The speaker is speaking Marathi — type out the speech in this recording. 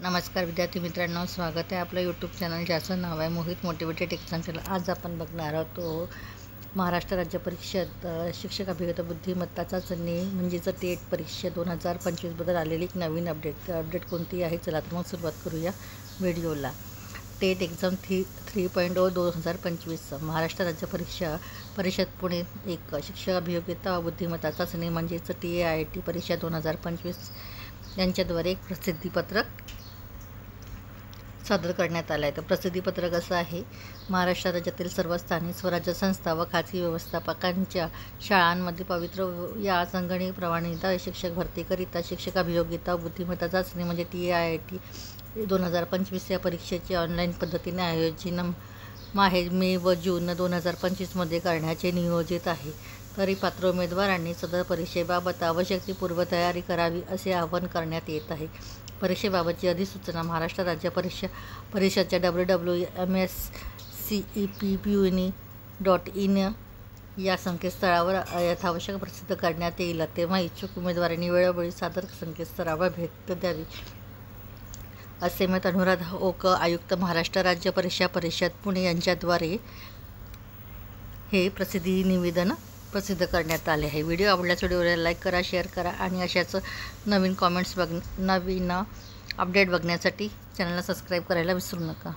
नमस्कार विद्यार्थी मित्रांनो, स्वागत आहे आपलं यूट्यूब चॅनल ज्याचं नाव आहे मोहित मोटिवेटेड एक्झाम चॅनल। आज आपण बघणार आहोत तो महाराष्ट्र राज्य परिषद शिक्षक अभियंता बुद्धिमत्ता चाचणी म्हणजेच टेट परीक्षा 2025 बद्दल आलेली एक नवीन अपडेट कोणती आहे, चला तर मग सुरुवात करूया व्हिडिओला। टेट एक्झाम 3.0 2025 महाराष्ट्र राज्य परीक्षा परिषद पुणे एक शिक्षक अभियोग्यता व बुद्धिमत्ता चाचणी म्हणजेच TAIT परीक्षा 2025 यांच्याद्वारे एक प्रसिद्धीपत्रक सादर करण्यात आलं आहे। तर प्रसिद्धीपत्रक असं आहे, महाराष्ट्र राज्यातील सर्व स्थानिक स्वराज्य संस्था व खाजगी व्यवस्थापकांच्या शाळांमध्ये पवित्र या संगणकीय प्रमाणित शिक्षक भरतीकरिता शिक्षक अभियोग्यता व बुद्धिमत्ता चाचणी म्हणजे TAIT 2025 या परीक्षेचे ऑनलाईन पद्धतीने आयोजन मे व जून 2025 मध्ये करण्याचे नियोजित आहे। तरी पात्र उमेदवारांनी सदर परीक्षेबाबत आवश्यक ती पूर्वतयारी करावी असे आवाहन करण्यात येत आहे। परीक्षेबाबतची अधिसूचना महाराष्ट्र राज्य परिषदच्या www.mscepuni.in या संकेतस्थळावर यथावश्यक प्रसिद्ध करण्यात येईल, तेव्हा इच्छुक उमेदवारांनी वेळोवेळी सादर संकेतस्थळावर भेट द्यावी असे मत अनुराधा ओक, आयुक्त महाराष्ट्र राज्य परीक्षा परिषद पुणे यांच्याद्वारे हे प्रसिद्धी निवेदन प्रसिद्ध करण्यात आले आहे। व्हिडिओ आवडल्यास व्हिडिओला लाईक करा, शेअर करा आणि अशाच नवीन अपडेट बघण्यासाठी चॅनलला सबस्क्राईब करायला विसरू नका।